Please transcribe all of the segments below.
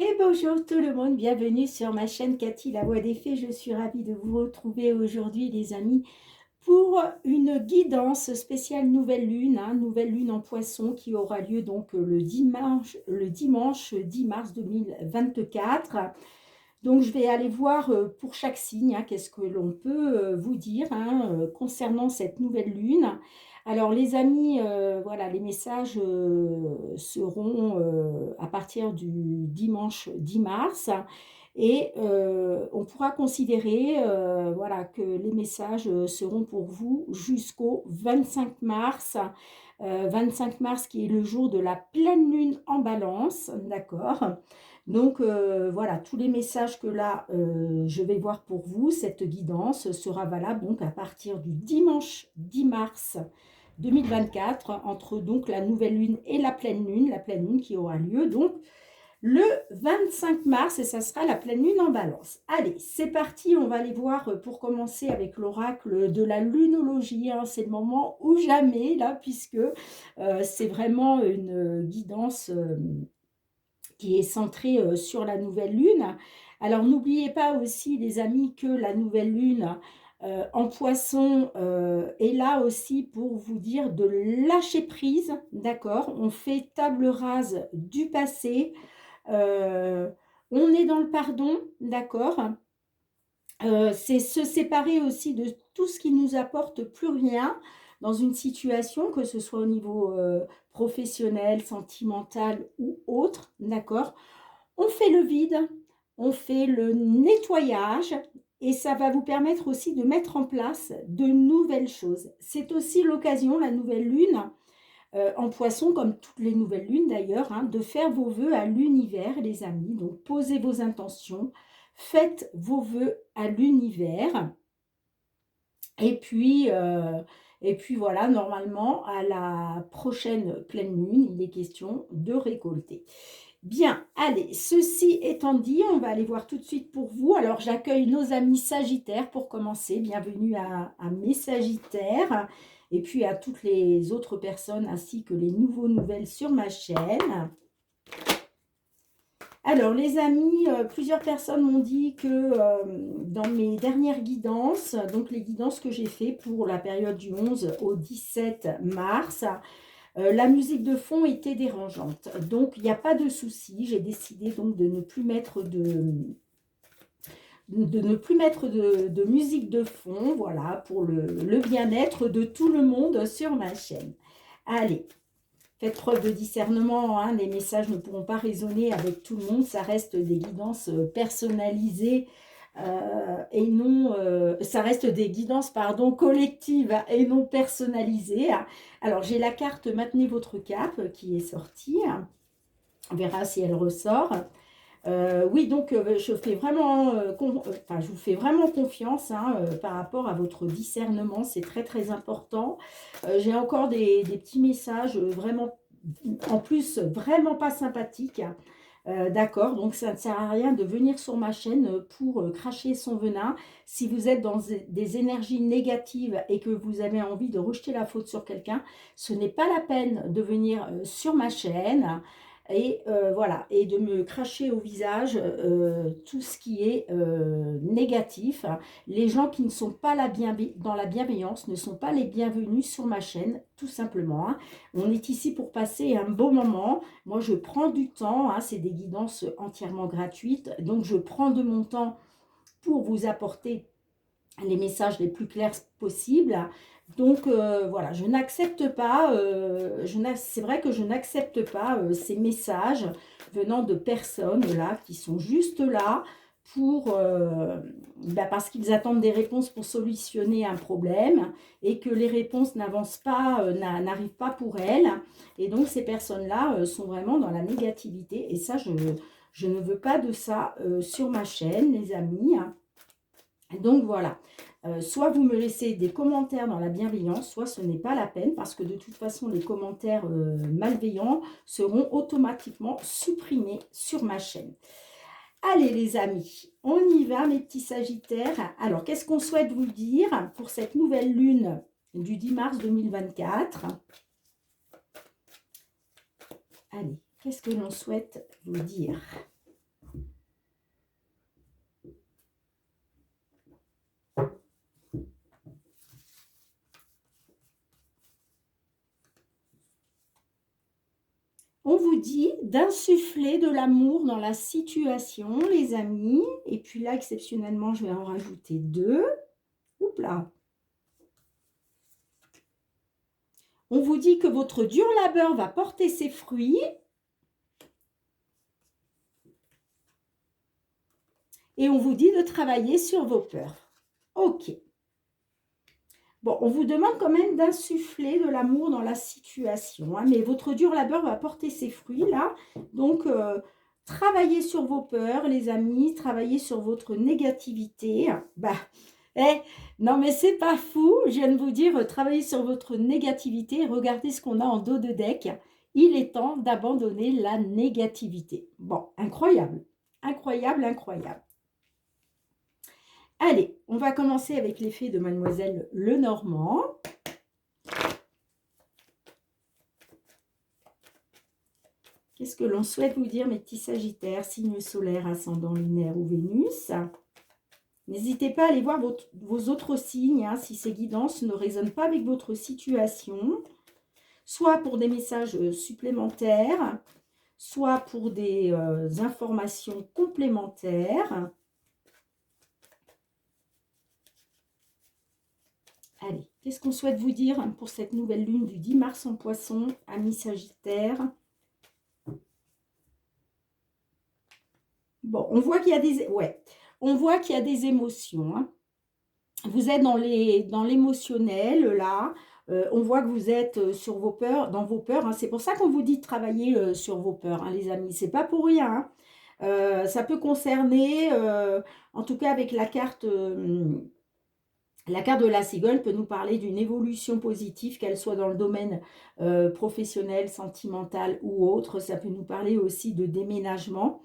Et bonjour tout le monde, bienvenue sur ma chaîne Cathy, la voix des fées. Je suis ravie de vous retrouver aujourd'hui les amis pour une guidance spéciale nouvelle lune, nouvelle lune en poisson qui aura lieu donc le dimanche 10 mars 2024. Donc je vais aller voir pour chaque signe, qu'est-ce que l'on peut vous dire concernant cette nouvelle lune. Alors les amis, voilà, les messages seront à partir du dimanche 10 mars et on pourra considérer voilà, que les messages seront pour vous jusqu'au 25 mars. 25 mars qui est le jour de la pleine lune en balance, d'accord? Donc voilà, tous les messages que là je vais voir pour vous, cette guidance sera valable donc à partir du dimanche 10 mars 2024, entre donc la nouvelle lune et la pleine lune qui aura lieu donc le 25 mars et ça sera la pleine lune en balance. Allez, c'est parti, on va aller voir pour commencer avec l'oracle de la lunologie. C'est le moment ou jamais là, puisque c'est vraiment une guidance qui est centrée sur la nouvelle lune. Alors n'oubliez pas aussi les amis que la nouvelle lune en poisson est là aussi pour vous dire de lâcher prise, d'accord? On fait table rase du passé, on est dans le pardon, d'accord? C'est se séparer aussi de tout ce qui nous apporte plus rien dans une situation, que ce soit au niveau professionnel, sentimental ou autre, d'accord? On fait le vide, on fait le nettoyage et ça va vous permettre aussi de mettre en place de nouvelles choses. C'est aussi l'occasion, la nouvelle lune, en poisson, comme toutes les nouvelles lunes d'ailleurs, de faire vos vœux à l'univers, les amis. Donc, posez vos intentions, faites vos vœux à l'univers. Et puis voilà, normalement, à la prochaine pleine lune, il est question de récolter. Bien, allez, ceci étant dit, on va aller voir tout de suite pour vous. Alors, j'accueille nos amis Sagittaires pour commencer. Bienvenue à mes Sagittaires et puis à toutes les autres personnes ainsi que les nouvelles sur ma chaîne. Alors, les amis, plusieurs personnes m'ont dit que dans mes dernières guidances, donc les guidances que j'ai fait pour la période du 11 au 17 mars, la musique de fond était dérangeante. Donc, il n'y a pas de souci. J'ai décidé donc de ne plus mettre de musique de fond, voilà, pour le bien-être de tout le monde sur ma chaîne. Allez, faites preuve de discernement, les messages ne pourront pas résonner avec tout le monde, ça reste des guidances personnalisées et non, ça reste des guidances, pardon, collectives et non personnalisées. Alors, j'ai la carte Maintenez votre cap qui est sortie. On verra si elle ressort. Oui, donc je fais vraiment, je vous fais vraiment confiance par rapport à votre discernement, c'est très très important. J'ai encore des petits messages vraiment, en plus, vraiment pas sympathiques. D'accord, donc ça ne sert à rien de venir sur ma chaîne pour cracher son venin. Si vous êtes dans des énergies négatives et que vous avez envie de rejeter la faute sur quelqu'un, ce n'est pas la peine de venir sur ma chaîne et voilà, et de me cracher au visage tout ce qui est négatif. Les gens qui ne sont pas dans la bienveillance ne sont pas les bienvenus sur ma chaîne, tout simplement. On est ici pour passer un beau moment. Moi, je prends du temps, c'est des guidances entièrement gratuites, donc je prends de mon temps pour vous apporter les messages les plus clairs possibles. Donc voilà, je n'accepte pas, c'est vrai que je n'accepte pas ces messages venant de personnes là qui sont juste là pour, parce qu'ils attendent des réponses pour solutionner un problème et que les réponses n'avancent pas, n'arrivent pas pour elles. Et donc ces personnes-là sont vraiment dans la négativité et ça, je ne veux pas de ça sur ma chaîne, les amis. Donc voilà, soit vous me laissez des commentaires dans la bienveillance, soit ce n'est pas la peine parce que de toute façon, les commentaires malveillants seront automatiquement supprimés sur ma chaîne. Allez les amis, on y va mes petits sagittaires. Alors, qu'est-ce qu'on souhaite vous dire pour cette nouvelle lune du 10 mars 2024? Allez, qu'est-ce que l'on souhaite vous dire? On vous dit d'insuffler de l'amour dans la situation, les amis. Et puis là, exceptionnellement, je vais en rajouter 2. Oups là. On vous dit que votre dur labeur va porter ses fruits. Et on vous dit de travailler sur vos peurs. Ok. Bon, on vous demande quand même d'insuffler de l'amour dans la situation. Hein, mais votre dur labeur va porter ses fruits là. Donc, travaillez sur vos peurs, les amis. Travaillez sur votre négativité. Bah, non mais c'est pas fou. Je viens de vous dire, travaillez sur votre négativité. Regardez ce qu'on a en dos de deck. Il est temps d'abandonner la négativité. Bon, incroyable. Incroyable, incroyable. Allez, on va commencer avec l'effet de Mademoiselle Lenormand. Qu'est-ce que l'on souhaite vous dire, mes petits Sagittaires, signe solaire, ascendant lunaire ou Vénus? N'hésitez pas à aller voir vos autres signes, hein, si ces guidances ne résonnent pas avec votre situation, soit pour des messages supplémentaires, soit pour des informations complémentaires. Allez, qu'est-ce qu'on souhaite vous dire pour cette nouvelle lune du 10 mars en Poisson, amis Sagittaires? Bon, on voit qu'il y a des... Ouais, on voit qu'il y a des émotions. Hein. Vous êtes dans l'émotionnel, là. On voit que vous êtes sur vos peurs, dans vos peurs. Hein. C'est pour ça qu'on vous dit de travailler sur vos peurs, hein, les amis. C'est pas pour rien. Hein. Ça peut concerner, en tout cas avec la carte de la cigogne peut nous parler d'une évolution positive, qu'elle soit dans le domaine professionnel, sentimental ou autre. Ça peut nous parler aussi de déménagement.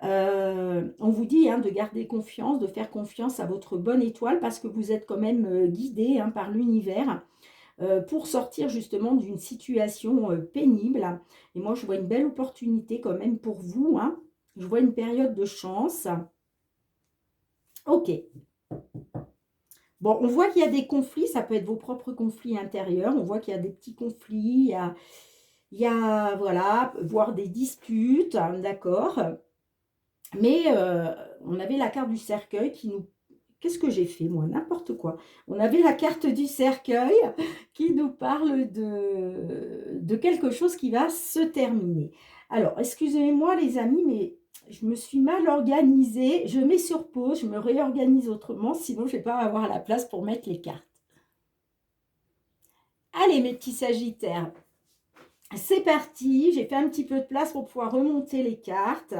On vous dit hein, de garder confiance, de faire confiance à votre bonne étoile parce que vous êtes quand même guidé hein, par l'univers pour sortir justement d'une situation pénible. Et moi, je vois une belle opportunité quand même pour vous. Hein. Je vois une période de chance. Ok. Bon, on voit qu'il y a des conflits, ça peut être vos propres conflits intérieurs, on voit qu'il y a des petits conflits, il y a voilà, voire des disputes, hein, d'accord. Mais on avait la carte du cercueil qui nous... Qu'est-ce que j'ai fait, moi? N'importe quoi. On avait la carte du cercueil qui nous parle de quelque chose qui va se terminer. Alors, excusez-moi les amis, mais je me suis mal organisée. Je mets sur pause, je me réorganise autrement, sinon je ne vais pas avoir la place pour mettre les cartes. Allez, mes petits Sagittaires, c'est parti. J'ai fait un petit peu de place pour pouvoir remonter les cartes.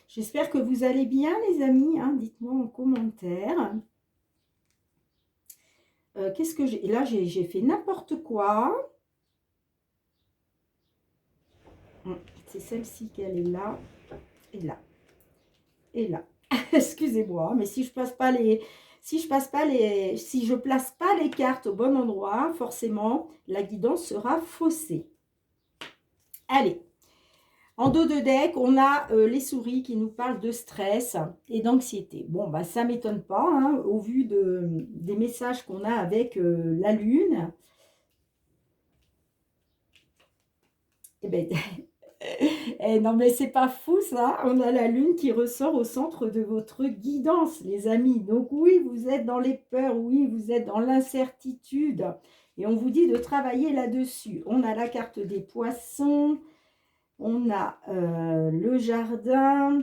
J'espère que vous allez bien, les amis. Hein, dites-moi en commentaire. Qu'est-ce que j'ai... Là, j'ai fait n'importe quoi. C'est celle-ci qu'elle est là. Et là. Et là. Excusez-moi, mais si je place pas les... Si je place pas les cartes au bon endroit, forcément, la guidance sera faussée. Allez. En dos de deck, on a les souris qui nous parlent de stress et d'anxiété. Bon, bah, ça ne m'étonne pas, hein, au vu des messages qu'on a avec la Lune. Eh ben, non, mais c'est pas fou, ça. On a la Lune qui ressort au centre de votre guidance, les amis. Donc oui, vous êtes dans les peurs, oui, vous êtes dans l'incertitude. Et on vous dit de travailler là-dessus. On a la carte des poissons. On a le jardin.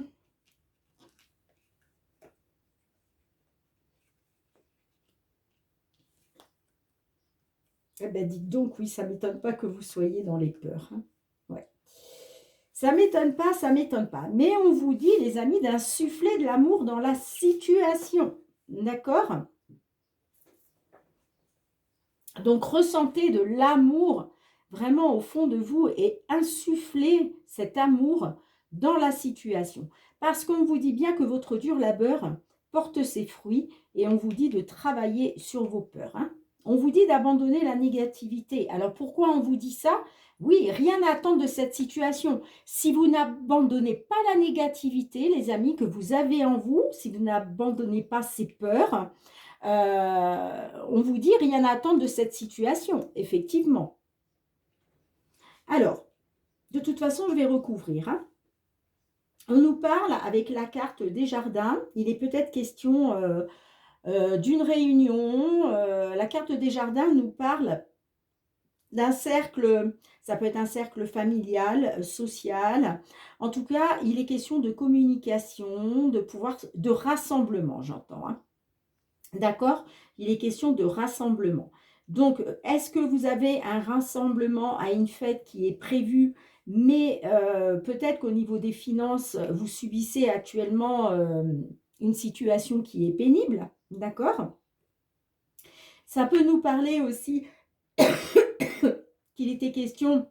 Eh bien, dites donc, oui, ça ne m'étonne pas que vous soyez dans les peurs. Hein. Ouais. Ça ne m'étonne pas, ça ne m'étonne pas. Mais on vous dit, les amis, d'insuffler de l'amour dans la situation. D'accord? Donc, ressentez de l'amour vraiment au fond de vous et insufflez cet amour dans la situation. Parce qu'on vous dit bien que votre dur labeur porte ses fruits et on vous dit de travailler sur vos peurs. Hein. On vous dit d'abandonner la négativité. Alors, pourquoi on vous dit ça? Oui, rien à attendre de cette situation. Si vous n'abandonnez pas la négativité, les amis, que vous avez en vous, si vous n'abandonnez pas ces peurs, on vous dit rien à attendre de cette situation, effectivement. Alors, de toute façon, je vais recouvrir. Hein. On nous parle avec la carte des jardins. Il est peut-être question d'une réunion. La carte des jardins nous parle d'un cercle, ça peut être un cercle familial, social. En tout cas, il est question de communication, de pouvoir, de rassemblement, j'entends. Hein. D'accord? Il est question de rassemblement. Donc, est-ce que vous avez un rassemblement à une fête qui est prévue, mais peut-être qu'au niveau des finances, vous subissez actuellement une situation qui est pénible, d'accord? Ça peut nous parler aussi qu'il était question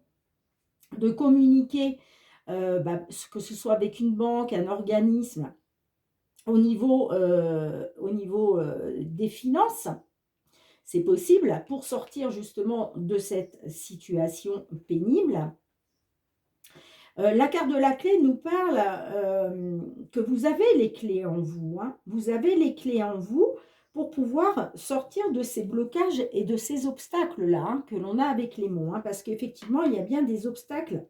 de communiquer, que ce soit avec une banque, un organisme, au niveau des finances. C'est possible pour sortir justement de cette situation pénible. La carte de la clé nous parle que vous avez les clés en vous. Hein. Vous avez les clés en vous pour pouvoir sortir de ces blocages et de ces obstacles-là hein, que l'on a avec les mots. Hein, parce qu'effectivement, il y a bien des obstacles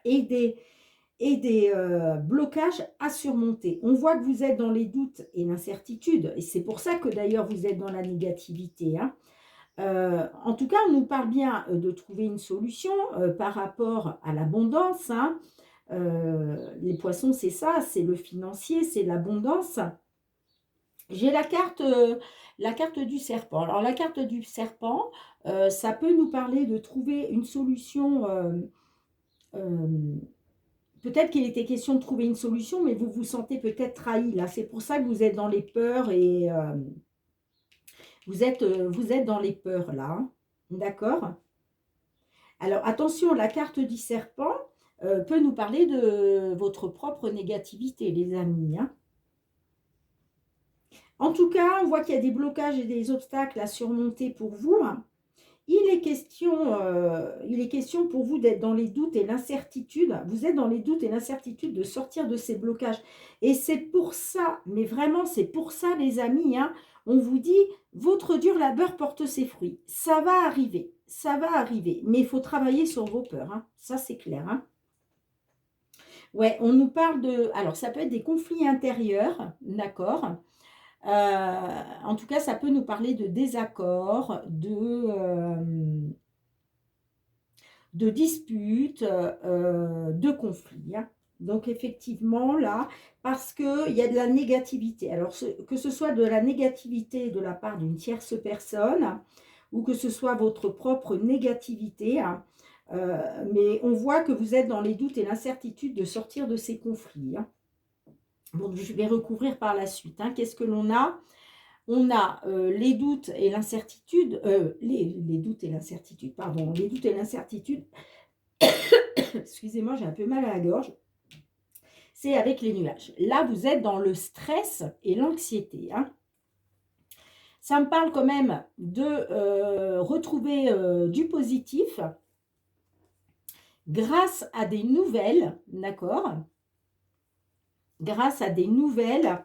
et des blocages à surmonter. On voit que vous êtes dans les doutes et l'incertitude. Et c'est pour ça que d'ailleurs, vous êtes dans la négativité. Hein. En tout cas, on nous parle bien de trouver une solution par rapport à l'abondance. Hein. Les poissons, c'est ça, c'est le financier, c'est l'abondance. J'ai la carte du serpent. Alors, la carte du serpent, ça peut nous parler de trouver une solution. Peut-être qu'il était question de trouver une solution, mais vous vous sentez peut-être trahi. Là, c'est pour ça que vous êtes dans les peurs et vous êtes dans les peurs là. Hein. D'accord? Alors, attention, la carte du serpent peut nous parler de votre propre négativité, les amis. Hein. En tout cas, on voit qu'il y a des blocages et des obstacles à surmonter pour vous. Hein. Il est question pour vous d'être dans les doutes et l'incertitude. Vous êtes dans les doutes et l'incertitude de sortir de ces blocages. Et c'est pour ça, mais vraiment, c'est pour ça, les amis, hein, on vous dit, votre dur labeur porte ses fruits. Ça va arriver, mais il faut travailler sur vos peurs. Hein. Ça, c'est clair. Hein. Ouais, on nous parle de... Alors, ça peut être des conflits intérieurs, d'accord. En tout cas, ça peut nous parler de désaccords, de disputes, de conflits. Hein. Donc, effectivement, là, parce qu'il y a de la négativité. Alors, que ce soit de la négativité de la part d'une tierce personne ou que ce soit votre propre négativité, hein, mais on voit que vous êtes dans les doutes et l'incertitude de sortir de ces conflits. Hein. Bon, je vais recouvrir par la suite. Hein. Qu'est-ce que l'on a? On a les doutes et l'incertitude, les doutes et l'incertitude, pardon, les doutes et l'incertitude, excusez-moi, j'ai un peu mal à la gorge, c'est avec les nuages. Là, vous êtes dans le stress et l'anxiété. Hein. Ça me parle quand même de retrouver du positif grâce à des nouvelles, d'accord? Grâce à des nouvelles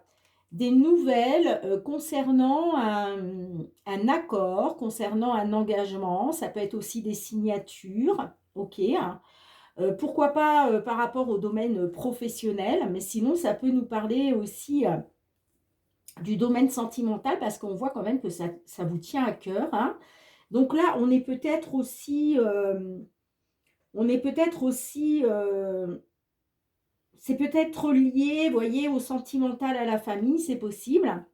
concernant un accord, concernant un engagement. Ça peut être aussi des signatures, ok. Hein. Pourquoi pas par rapport au domaine professionnel, mais sinon ça peut nous parler aussi du domaine sentimental parce qu'on voit quand même que ça vous tient à cœur. Hein. Donc là, on est peut-être aussi... c'est peut-être lié, vous voyez, au sentimental, à la famille, c'est possible.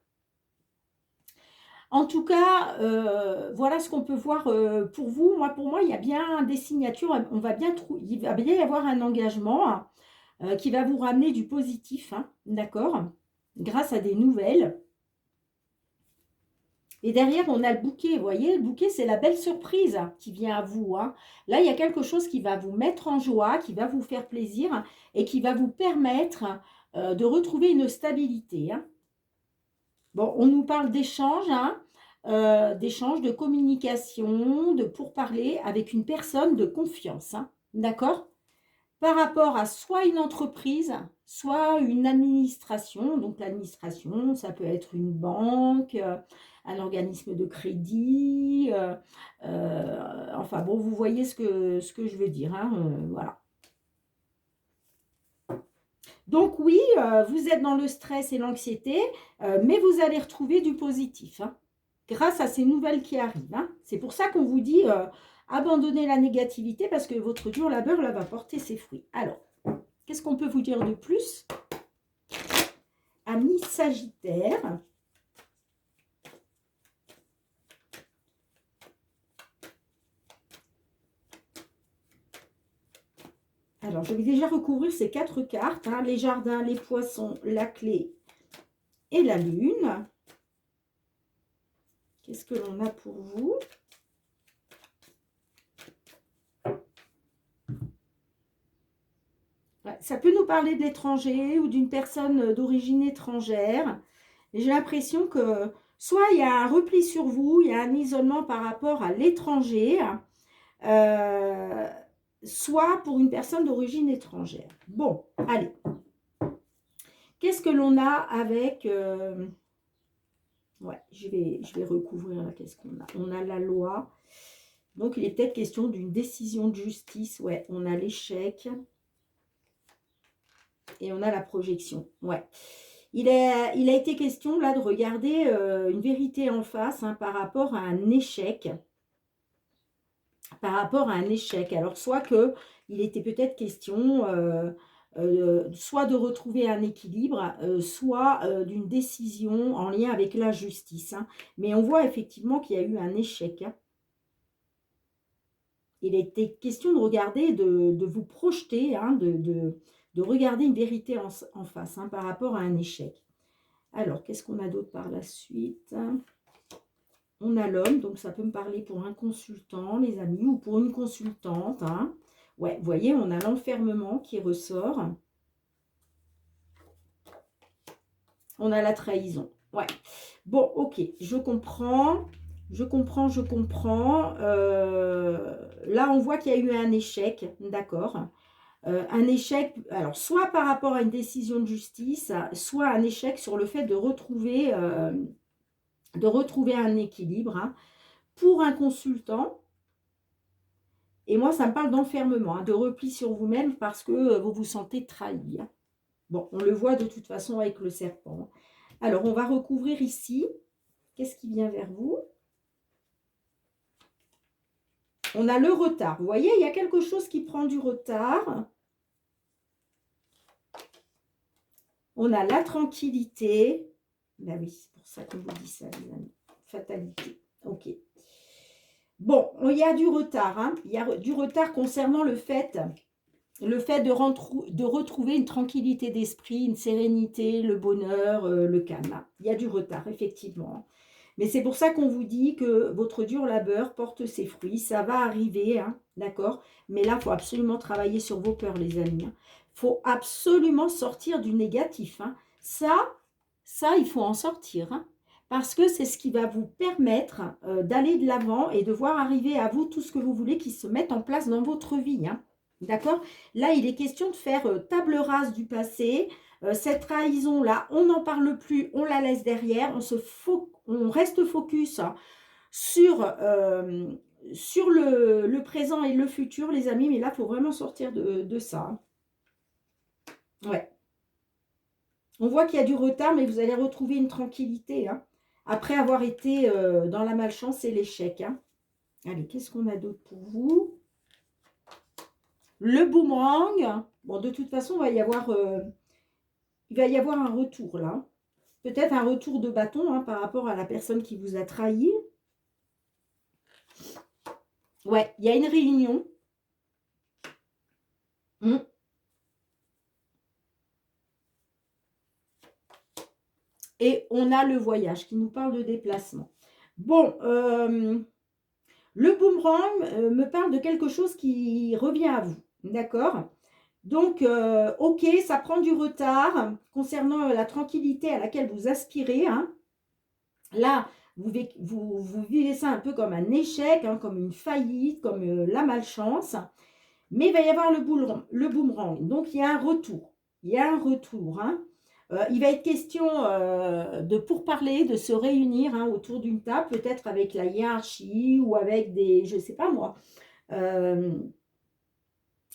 En tout cas, voilà ce qu'on peut voir pour vous. Pour moi, il y a bien des signatures. Il va bien y avoir un engagement qui va vous ramener du positif, hein, d'accord, grâce à des nouvelles. Et derrière, on a le bouquet. Vous voyez, le bouquet, c'est la belle surprise qui vient à vous. Hein. Là, il y a quelque chose qui va vous mettre en joie, qui va vous faire plaisir et qui va vous permettre de retrouver une stabilité. Hein. Bon, on nous parle d'échange. Hein. d'échange, de communication, de pourparler avec une personne de confiance. Hein, d'accord? Par rapport à soit une entreprise, soit une administration. Donc l'administration, ça peut être une banque, un organisme de crédit. Enfin bon, vous voyez ce que je veux dire. Hein, voilà. Donc oui, vous êtes dans le stress et l'anxiété, mais vous allez retrouver du positif, hein, grâce à ces nouvelles qui arrivent. Hein. C'est pour ça qu'on vous dit abandonnez la négativité parce que votre dur labeur là va porter ses fruits. Alors, qu'est-ce qu'on peut vous dire de plus? Amis Sagittaire. Alors, je vais déjà recouvrir ces 4 cartes. Hein, les jardins, les poissons, la clé et la lune. Qu'est-ce que l'on a pour vous? Ça peut nous parler de l'étranger ou d'une personne d'origine étrangère. J'ai l'impression que soit il y a un repli sur vous, il y a un isolement par rapport à l'étranger, soit pour une personne d'origine étrangère. Bon, allez. Qu'est-ce que l'on a avec... Ouais, je vais recouvrir là. Qu'est-ce qu'on a? On a la loi. Donc, il est peut-être question d'une décision de justice. Ouais, on a l'échec. Et on a la projection. Ouais. Il a été question là de regarder une vérité en face, hein, par rapport à un échec. Par rapport à un échec. Alors, soit qu'il était peut-être question soit de retrouver un équilibre, soit d'une décision en lien avec la justice. Hein. Mais on voit effectivement qu'il y a eu un échec. Hein. Il était question de regarder, de vous projeter, hein, de regarder une vérité en face, hein, par rapport à un échec. Alors, qu'est-ce qu'on a d'autre par la suite? On a l'homme, donc ça peut me parler pour un consultant, les amis, ou pour une consultante. Hein. Ouais, vous voyez, on a l'enfermement qui ressort. On a la trahison. Ouais. Bon, ok, je comprends. Je comprends. Là, on voit qu'il y a eu un échec, d'accord. Un échec, alors soit par rapport à une décision de justice, soit un échec sur le fait de retrouver un équilibre, hein, pour un consultant. Et moi, ça me parle d'enfermement, hein, de repli sur vous-même parce que vous vous sentez trahi. Hein. Bon, on le voit de toute façon avec le serpent. Alors, on va recouvrir ici. Qu'est-ce qui vient vers vous? On a le retard. Vous voyez, il y a quelque chose qui prend du retard. On a la tranquillité. Ben oui, c'est pour ça qu'on vous dit ça, les amis. Fatalité. Ok. Bon, il y a du retard. Hein. Il y a du retard concernant le fait de retrouver une tranquillité d'esprit, une sérénité, le bonheur, le calme. Il y a du retard, effectivement. Mais c'est pour ça qu'on vous dit que votre dur labeur porte ses fruits. Ça va arriver, hein, d'accord? Mais là, il faut absolument travailler sur vos peurs, les amis. Il faut absolument sortir du négatif. Hein. Ça, il faut en sortir. Hein, parce que c'est ce qui va vous permettre d'aller de l'avant et de voir arriver à vous tout ce que vous voulez qui se mette en place dans votre vie. Hein, d'accord? Là, il est question de faire table rase du passé. Cette trahison-là, on n'en parle plus, on la laisse derrière. On reste focus sur le présent et le futur, les amis. Mais là, il faut vraiment sortir de ça. Ouais. On voit qu'il y a du retard, mais vous allez retrouver une tranquillité. Hein, après avoir été dans la malchance et l'échec. Hein. Allez, qu'est-ce qu'on a d'autre pour vous? Le boomerang. Bon, de toute façon, il va y avoir un retour là. Peut-être un retour de bâton, hein, par rapport à la personne qui vous a trahi. Ouais, il y a une réunion. Et on a le voyage qui nous parle de déplacement. Bon, le boomerang me parle de quelque chose qui revient à vous. D'accord? Donc, ok, ça prend du retard concernant la tranquillité à laquelle vous aspirez. Hein. Là, Vous vivez ça un peu comme un échec, hein, comme une faillite, comme la malchance. Mais il va y avoir le boomerang. Donc, il y a un retour. Il y a un retour. Hein. Il va être question de pourparler, de se réunir hein, autour d'une table, peut-être avec la hiérarchie ou avec des, je ne sais pas moi.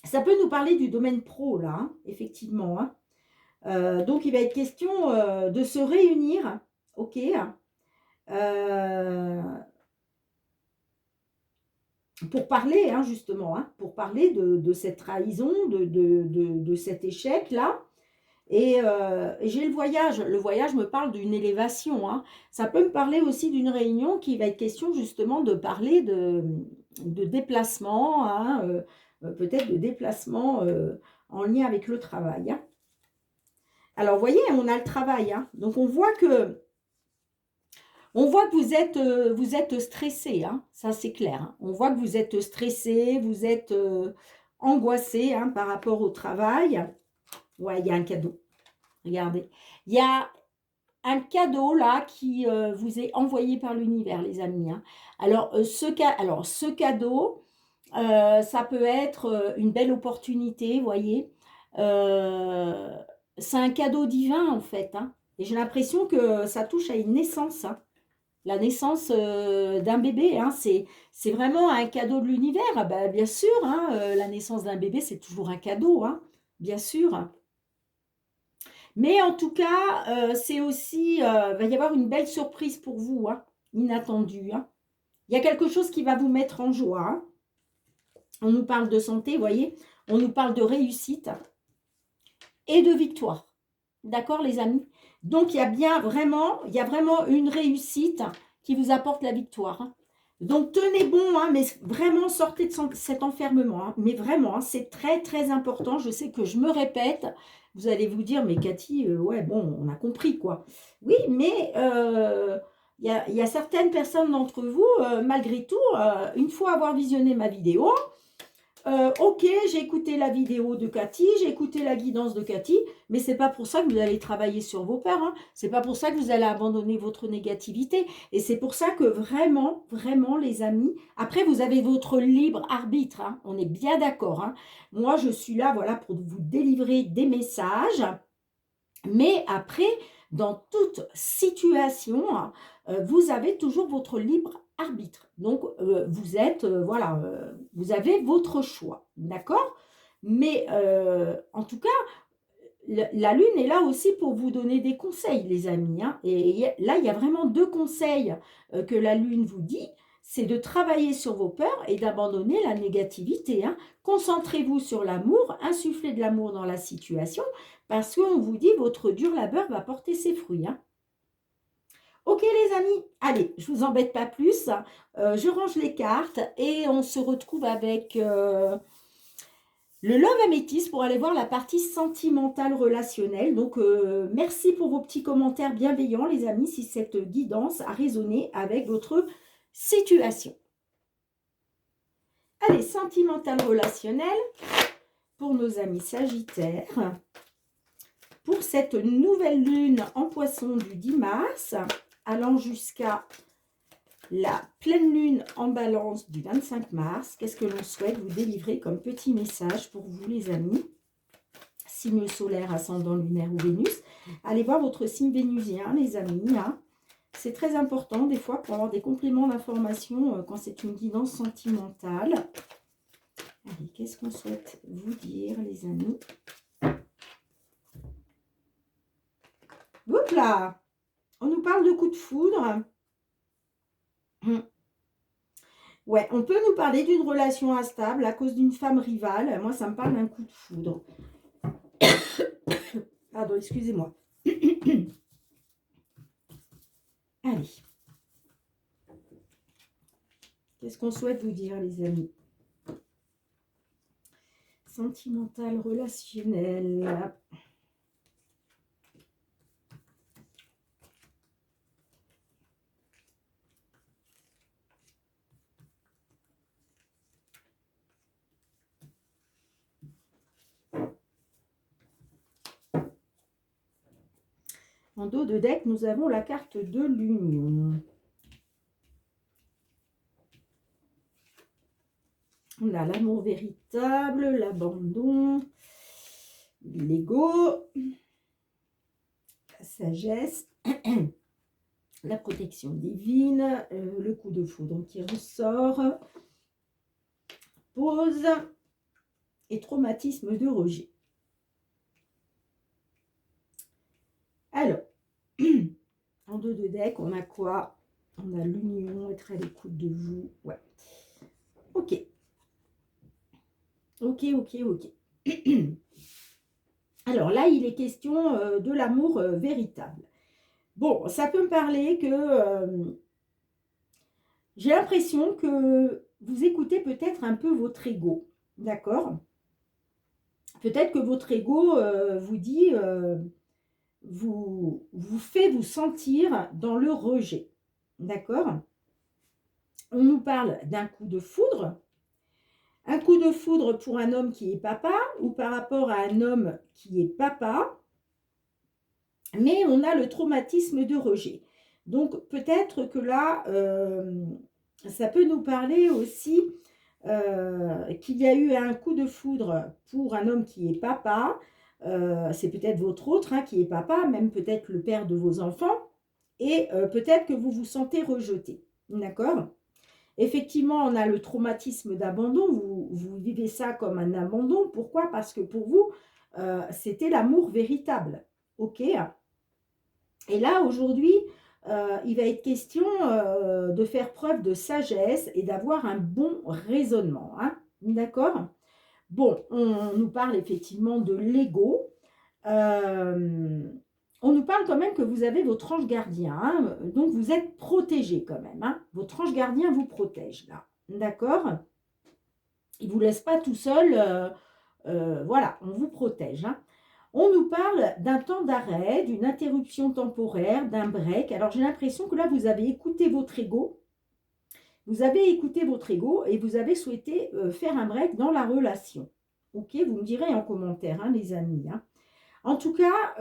Ça peut nous parler du domaine pro, là, hein, effectivement. Hein. Donc, il va être question de se réunir, ok, pour parler, hein, justement, hein, pour parler de cette trahison, de cet échec-là. Et j'ai le voyage. Le voyage me parle d'une élévation. Hein. Ça peut me parler aussi d'une réunion qui va être question justement de parler de déplacement, hein, peut-être de déplacement en lien avec le travail. Hein. Alors, vous voyez, on a le travail. Hein. Donc, on voit que vous êtes stressé. Hein. Ça, c'est clair. Hein. On voit que vous êtes stressé, vous êtes angoissé hein, par rapport au travail. Ouais, il y a un cadeau. Regardez. Il y a un cadeau là qui vous est envoyé par l'univers, les amis. Hein. Alors, ce cadeau, ça peut être une belle opportunité, vous voyez. C'est un cadeau divin, en fait. Hein. Et j'ai l'impression que ça touche à une naissance. Hein. La naissance d'un bébé. Hein. C'est vraiment un cadeau de l'univers. Ah ben, bien sûr, hein, la naissance d'un bébé, c'est toujours un cadeau. Hein, bien sûr. Mais en tout cas, c'est aussi, va y avoir une belle surprise pour vous, hein, inattendue. Hein. Il y a quelque chose qui va vous mettre en joie. Hein. On nous parle de santé, vous voyez, on nous parle de réussite et de victoire. D'accord, les amis? Donc, il y a vraiment une réussite qui vous apporte la victoire. Hein. Donc, tenez bon, hein, mais vraiment sortez de cet enfermement. Hein. Mais vraiment, hein, c'est très, très important. Je sais que je me répète. Vous allez vous dire, mais Cathy, ouais, bon, on a compris, quoi. Oui, mais il y a certaines personnes d'entre vous, malgré tout, une fois avoir visionné ma vidéo, ok, j'ai écouté la vidéo de Cathy, j'ai écouté la guidance de Cathy, mais c'est pas pour ça que vous allez travailler sur vos peurs, hein. C'est pas pour ça que vous allez abandonner votre négativité, et c'est pour ça que vraiment, vraiment, les amis, après vous avez votre libre arbitre, hein. On est bien d'accord, hein. Moi je suis là, voilà, pour vous délivrer des messages, mais après, dans toute situation, vous avez toujours votre libre arbitre. Donc, vous êtes, voilà, vous avez votre choix, d'accord? Mais en tout cas, la Lune est là aussi pour vous donner des conseils, les amis. Hein. Et là, il y a vraiment deux conseils que la Lune vous dit. C'est de travailler sur vos peurs et d'abandonner la négativité. Hein. Concentrez-vous sur l'amour, insufflez de l'amour dans la situation, parce qu'on vous dit votre dur labeur va porter ses fruits. Hein. Ok les amis, allez, je ne vous embête pas plus. Je range les cartes et on se retrouve avec... le Love Améthyste pour aller voir la partie sentimentale relationnelle. Donc, merci pour vos petits commentaires bienveillants, les amis, si cette guidance a résonné avec votre situation. Allez, sentimentale relationnelle pour nos amis Sagittaires. Pour cette nouvelle lune en poisson du 10 mars, allant jusqu'à la pleine lune en balance du 25 mars, qu'est-ce que l'on souhaite vous délivrer comme petit message pour vous les amis? Signe solaire, ascendant lunaire ou Vénus. Allez voir votre signe vénusien les amis. Hein. C'est très important des fois pour avoir des compléments d'information quand c'est une guidance sentimentale. Allez, qu'est-ce qu'on souhaite vous dire les amis? Oups là, on nous parle de coup de foudre. Ouais, on peut nous parler d'une relation instable à cause d'une femme rivale. Moi, ça me parle d'un coup de foudre. Pardon, excusez-moi. Allez. Qu'est-ce qu'on souhaite vous dire, les amis? Sentimental, relationnel. En dos de deck, nous avons la carte de l'union. Là, l'amour véritable, l'abandon, l'ego, la sagesse, la protection divine, le coup de foudre qui ressort, pause et traumatisme de rejet. Alors, en dos de deck, on a quoi? On a l'union, être à l'écoute de vous. Ouais. Ok. Ok. Alors là, il est question de l'amour véritable. Bon, ça peut me parler que j'ai l'impression que vous écoutez peut-être un peu votre ego. D'accord? Peut-être que votre ego vous dit, vous fait vous sentir dans le rejet. D'accord? On nous parle d'un coup de foudre. Un coup de foudre pour un homme qui est papa ou par rapport à un homme qui est papa. Mais on a le traumatisme de rejet. Donc peut-être que là, ça peut nous parler aussi qu'il y a eu un coup de foudre pour un homme qui est papa. C'est peut-être votre autre qui est papa, même peut-être le père de vos enfants. Et peut-être que vous vous sentez rejeté. D'accord? Effectivement, on a le traumatisme d'abandon. Vous vivez ça comme un abandon. Pourquoi? Parce que pour vous, c'était l'amour véritable. Ok? Et là, aujourd'hui, il va être question de faire preuve de sagesse et d'avoir un bon raisonnement. D'accord? Bon, on nous parle effectivement de l'ego. On nous parle quand même que vous avez votre ange gardien. Donc, vous êtes protégé quand même. Votre ange gardien vous protège là. D'accord? Il ne vous laisse pas tout seul. Voilà, on vous protège. On nous parle d'un temps d'arrêt, d'une interruption temporaire, d'un break. Alors, j'ai l'impression que là, vous avez écouté votre ego. Vous avez écouté votre ego et vous avez souhaité faire un break dans la relation. Ok, vous me direz en commentaire, les amis. En tout cas,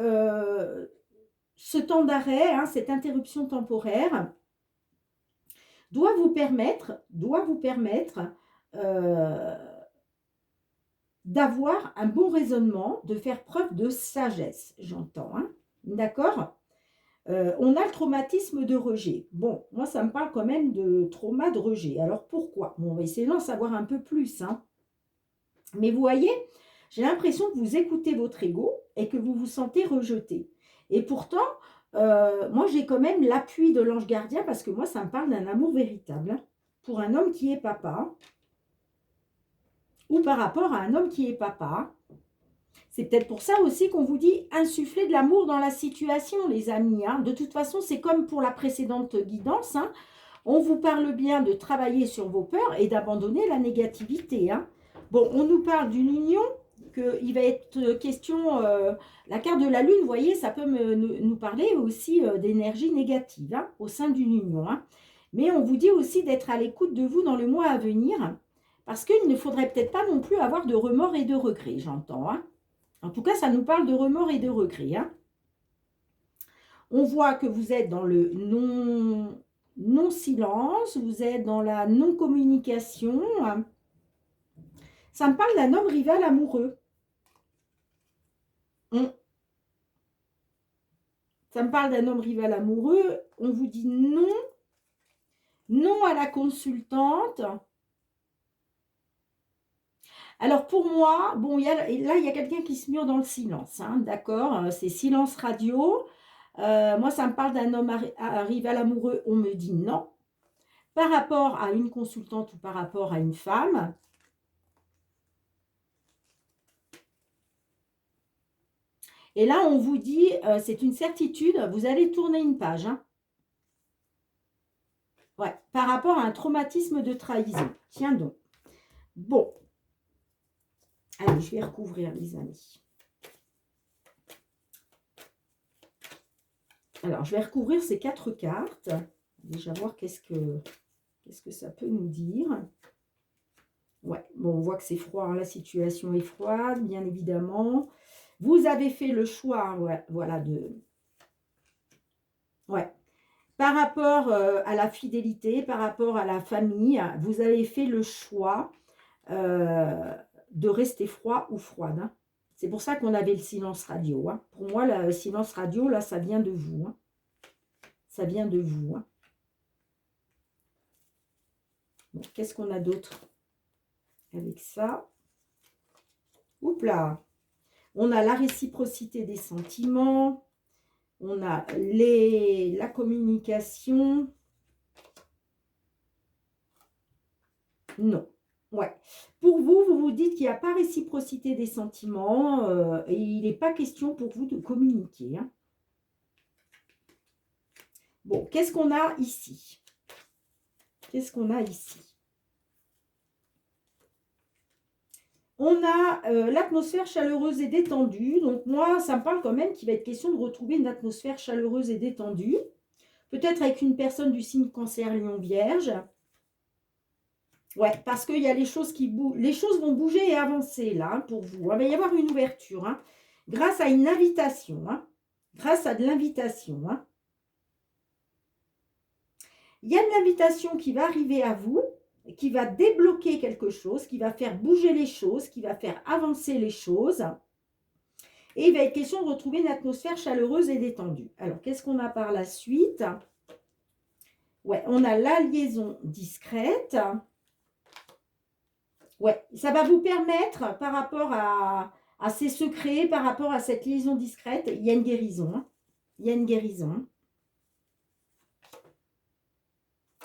ce temps d'arrêt, cette interruption temporaire, doit vous permettre d'avoir un bon raisonnement, de faire preuve de sagesse, j'entends. D'accord? On a le traumatisme de rejet. Bon, moi, ça me parle quand même de trauma de rejet. Alors, pourquoi? Bon, on va essayer d'en savoir un peu plus. Mais vous voyez, j'ai l'impression que vous écoutez votre ego et que vous vous sentez rejeté. Et pourtant, moi, j'ai quand même l'appui de l'ange gardien parce que moi, ça me parle d'un amour véritable pour un homme qui est papa ou par rapport à un homme qui est papa. C'est peut-être pour ça aussi qu'on vous dit insuffler de l'amour dans la situation, les amis. De toute façon, c'est comme pour la précédente guidance. On vous parle bien de travailler sur vos peurs et d'abandonner la négativité. Bon, on nous parle d'une union, qu'il va être question, la carte de la lune, vous voyez, ça peut nous parler aussi d'énergie négative au sein d'une union. Mais on vous dit aussi d'être à l'écoute de vous dans le mois à venir, parce qu'il ne faudrait peut-être pas non plus avoir de remords et de regrets, j'entends. En tout cas, ça nous parle de remords et de regrets. On voit que vous êtes dans le non-silence, vous êtes dans la non-communication. Ça me parle d'un homme rival amoureux. Ça me parle d'un homme rival amoureux. On vous dit non. Non à la consultante. Alors pour moi, bon, là, il y a quelqu'un qui se mure dans le silence. D'accord? C'est silence radio. Moi, ça me parle d'un homme rival amoureux. On me dit non. Par rapport à une consultante ou par rapport à une femme. Et là, on vous dit, c'est une certitude, vous allez tourner une page. Ouais, par rapport à un traumatisme de trahison. Tiens donc. Bon. Allez, je vais recouvrir, les amis. Alors, je vais recouvrir ces 4 cartes. Déjà voir qu'est-ce que ça peut nous dire. Ouais, bon, on voit que c'est froid, la situation est froide, bien évidemment. Vous avez fait le choix, voilà, de... Ouais. Par rapport à la fidélité, par rapport à la famille, vous avez fait le choix de rester froid ou froide. Hein. C'est pour ça qu'on avait le silence radio. Hein. Pour moi, le silence radio, là, ça vient de vous. Hein. Ça vient de vous. Hein. Bon, qu'est-ce qu'on a d'autre avec ça? Oups là. On a la réciprocité des sentiments. On a la communication. Non. Ouais. Pour vous, vous vous dites qu'il n'y a pas réciprocité des sentiments et il n'est pas question pour vous de communiquer. Hein. Bon, qu'est-ce qu'on a ici? Qu'est-ce qu'on a ici? On a l'atmosphère chaleureuse et détendue. Donc moi, ça me parle quand même qu'il va être question de retrouver une atmosphère chaleureuse et détendue. Peut-être avec une personne du signe Cancer, Lion, Vierge. Ouais, parce qu'il y a les choses qui bougent. Les choses vont bouger et avancer là, hein, pour vous. Il va y avoir une ouverture, hein, grâce à une invitation. Hein, grâce à de l'invitation. Hein. Il y a une invitation qui va arriver à vous, qui va débloquer quelque chose, qui va faire bouger les choses, qui va faire avancer les choses. Et il va être question de retrouver une atmosphère chaleureuse et détendue. Alors, qu'est-ce qu'on a par la suite? Ouais, on a la liaison discrète. Ouais, ça va vous permettre, par rapport à ces secrets, par rapport à cette liaison discrète, il y a une guérison. Hein. Il y a une guérison.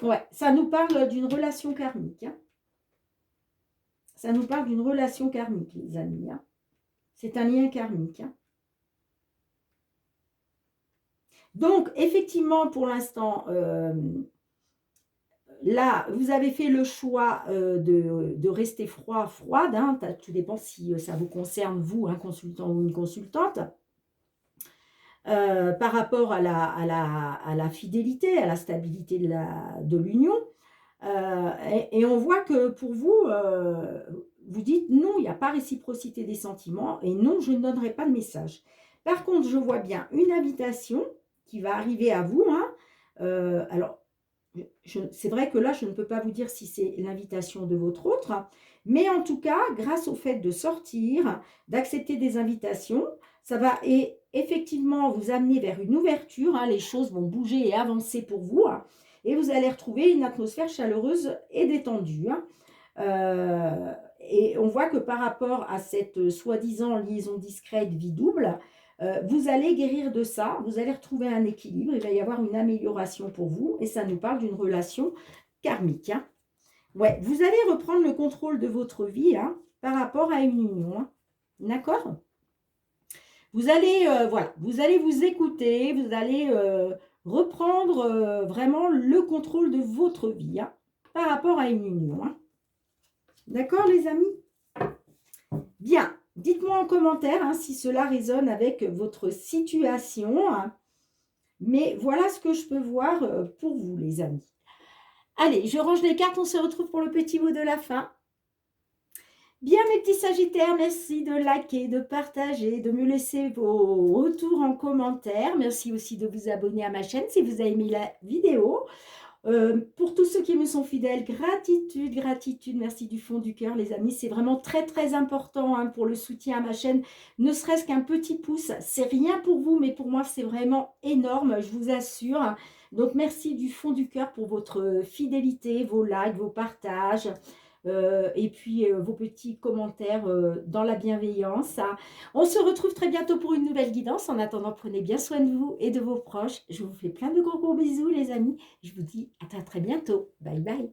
Ouais, ça nous parle d'une relation karmique. Hein. Ça nous parle d'une relation karmique, les amis. Hein. C'est un lien karmique. Hein. Donc, effectivement, pour l'instant, là, vous avez fait le choix de rester froide. Hein, tout dépend si ça vous concerne, vous, un consultant ou une consultante. Par rapport à la fidélité, à la stabilité de l'union. Et on voit que pour vous, vous dites non, il n'y a pas réciprocité des sentiments et non, je ne donnerai pas de message. Par contre, je vois bien une invitation qui va arriver à vous. Hein. Alors, c'est vrai que là, je ne peux pas vous dire si c'est l'invitation de votre autre, mais en tout cas, grâce au fait de sortir, d'accepter des invitations, ça va effectivement vous amener vers une ouverture. Hein, les choses vont bouger et avancer pour vous. Hein, et vous allez retrouver une atmosphère chaleureuse et détendue. Hein. Et on voit que par rapport à cette soi-disant liaison discrète vie double, vous allez guérir de ça, vous allez retrouver un équilibre, il va y avoir une amélioration pour vous, et ça nous parle d'une relation karmique. Hein. Ouais, vous allez reprendre le contrôle de votre vie, hein, par rapport à une union. Hein. D'accord? Vous allez, voilà, vous allez vous écouter, vous allez reprendre vraiment le contrôle de votre vie, hein, par rapport à une union. Hein. D'accord, les amis? Bien. Dites-moi en commentaire hein, si cela résonne avec votre situation. Hein. Mais voilà ce que je peux voir pour vous, les amis. Allez, je range les cartes. On se retrouve pour le petit mot de la fin. Bien, mes petits sagittaires, merci de liker, de partager, de me laisser vos retours en commentaire. Merci aussi de vous abonner à ma chaîne si vous avez aimé la vidéo. Pour tous ceux qui me sont fidèles, gratitude, gratitude, merci du fond du cœur les amis, c'est vraiment très très important hein, pour le soutien à ma chaîne, ne serait-ce qu'un petit pouce, c'est rien pour vous mais pour moi c'est vraiment énorme, je vous assure. Donc merci du fond du cœur pour votre fidélité, vos likes, vos partages. Et puis vos petits commentaires dans la bienveillance. Hein. On se retrouve très bientôt pour une nouvelle guidance. En attendant, prenez bien soin de vous et de vos proches. Je vous fais plein de gros bisous les amis. Je vous dis à très bientôt. Bye bye.